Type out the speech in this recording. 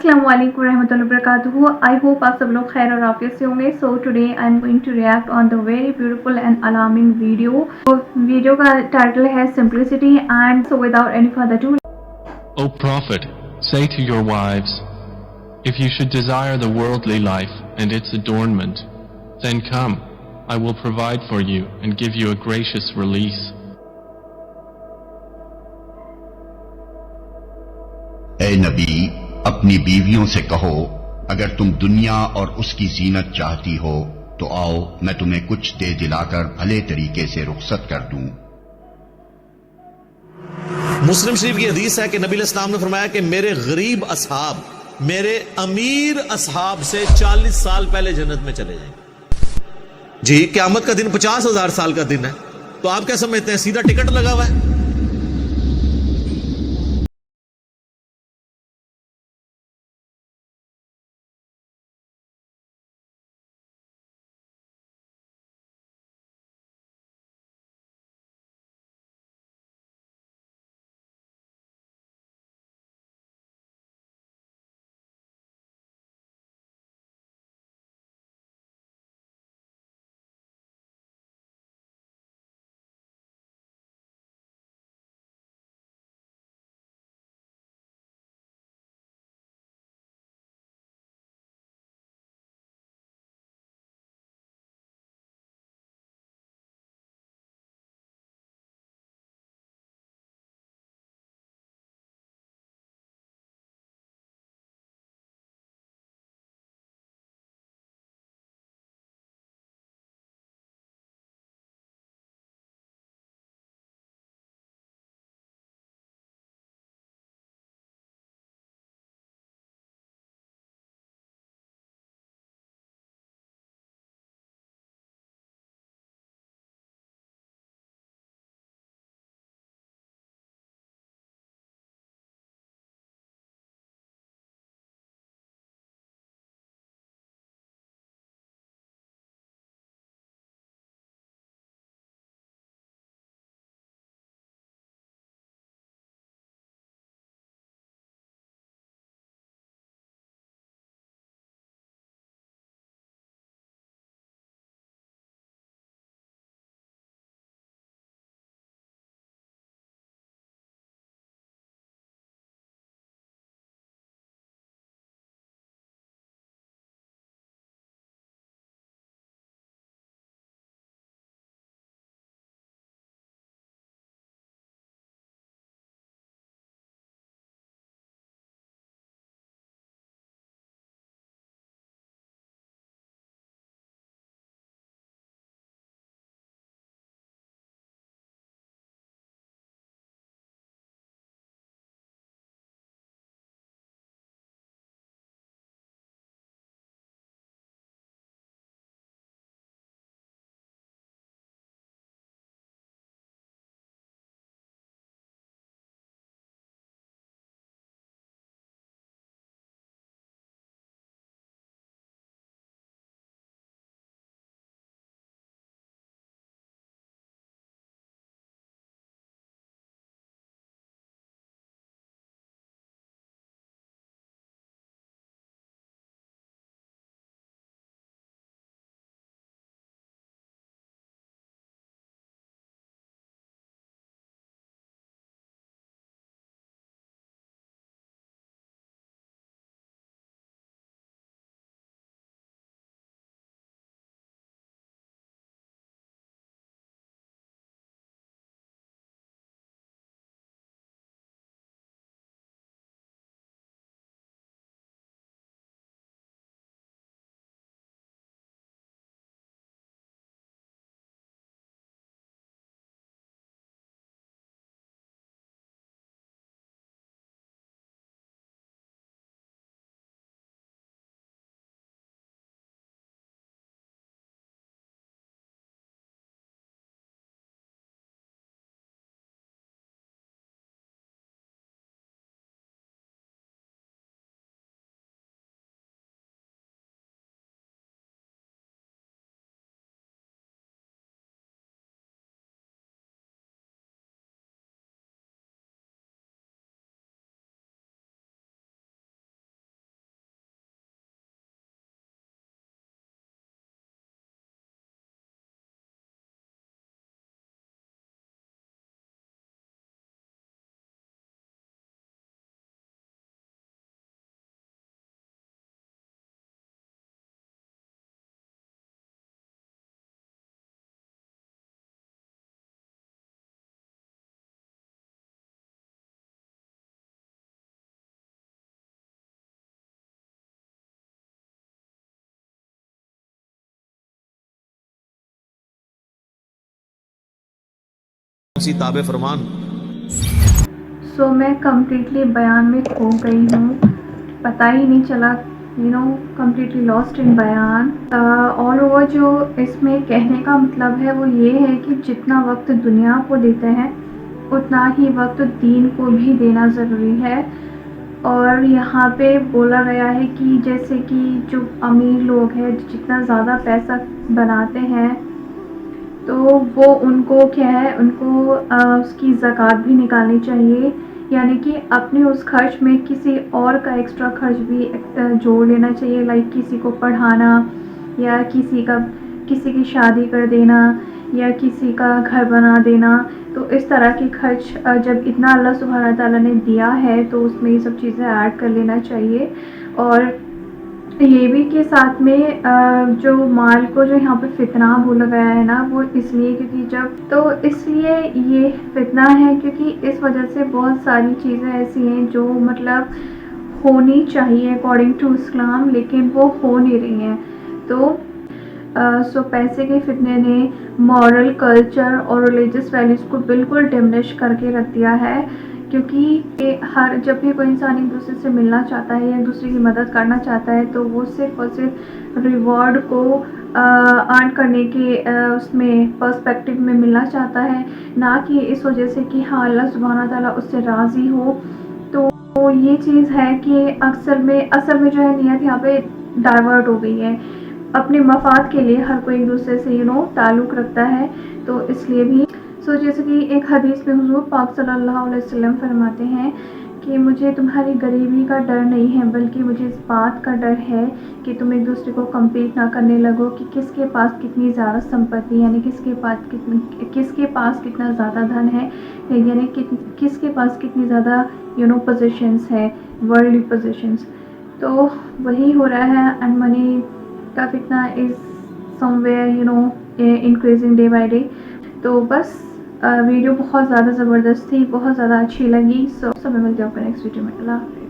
अस्सलाम वालेकुम रहमतुल्लाहि वबरकातुहू। आई होप आप सब लोग खैर और आफियत से होंगे। So today I am going to react on the very beautiful and alarming video. Video का टाइटल है simplicity and so without any further do. O Prophet, say to your wives, if you should desire the worldly life and its adornment, then come, I will provide for you and give you a gracious release. اے نبی، اپنی بیویوں سے کہو اگر تم دنیا اور اس کی زینت چاہتی ہو تو آؤ میں تمہیں کچھ دے دلا کر بھلے طریقے سے رخصت کر دوں۔ مسلم شریف کی حدیث ہے کہ نبی علیہ السلام نے فرمایا کہ میرے غریب اصحاب میرے امیر اصحاب سے 40 سال پہلے جنت میں چلے جائیں گے۔ جی قیامت کا دن 50,000 سال کا دن ہے، تو آپ کیا سمجھتے ہیں سیدھا ٹکٹ لگا ہوا ہے؟ सी ताबे फरमान। सो मैं कम्प्लीटली बयान में खो गई हूँ, पता ही नहीं चला, कम्प्लीटली लॉस्ट इन बयान। ऑल ओवर जो इसमें कहने का मतलब है वो ये है कि जितना वक्त दुनिया को देते हैं उतना ही वक्त दीन को भी देना ज़रूरी है। और यहाँ पे बोला गया है कि जैसे कि जो अमीर लोग हैं जितना ज़्यादा पैसा बनाते हैं तो वो उनको क्या है, उनको उसकी ज़कात भी निकालनी चाहिए, यानी कि अपने उस खर्च में किसी और का एक्स्ट्रा खर्च भी जोड़ लेना चाहिए, लाइक किसी को पढ़ाना या किसी की शादी कर देना या किसी का घर बना देना। तो इस तरह के खर्च जब इतना अल्लाह सुब्हानहू तआला ने दिया है तो उसमें ये सब चीज़ें ऐड कर लेना चाहिए। और ये भी कि साथ में जो माल को जो यहाँ पे फितना बोला गया है ना, वो इसलिए क्योंकि इसलिए ये फितना है क्योंकि इस वजह से बहुत सारी चीज़ें ऐसी हैं जो मतलब होनी चाहिए अकॉर्डिंग टू इस्लाम, लेकिन वो हो नहीं रही हैं। तो सो पैसे के फितने ने मॉरल, कल्चर और रिलीजियस वैल्यूज़ को बिल्कुल डिमिनिश करके रख दिया है, क्योंकि जब भी कोई इंसान एक दूसरे से मिलना चाहता है या एक दूसरे की मदद करना चाहता है तो वो सिर्फ और सिर्फ रिवॉर्ड को अर्न करने के उसमें पर्सपेक्टिव में मिलना चाहता है, ना कि इस वजह से कि हाँ अल्लाह सुब्हानहू तआला उससे राज़ी हो। तो ये चीज़ है कि असल में जो है नियत यहाँ पे डाइवर्ट हो गई है, अपने मफाद के लिए हर कोई एक दूसरे से ताल्लुक़ रखता है। तो इसलिए भी जैसे कि एक हदीस में हुज़ूर पाक सल्लल्लाहु अलैहि वसल्लम फरमाते हैं कि मुझे तुम्हारी गरीबी का डर नहीं है, बल्कि मुझे इस बात का डर है कि तुम एक दूसरे को कम्पीट ना करने लगो कि किसके पास कितनी ज़्यादा संपत्ति, यानी किसके पास कितना ज़्यादा धन है, यानी किसके पास कितनी ज़्यादा पोजीशंस है, वर्ल्डली पोजीशंस। तो वही हो रहा है, एंड मनी का फितना is somewhere increasing day by day. तो बस वीडियो बहुत ज़्यादा ज़बरदस्त थी, बहुत ज़्यादा अच्छी लगी। सो मैं मिलती हूँ आपको नेक्स्ट वीडियो में। अल्लाह हाफ़िज़।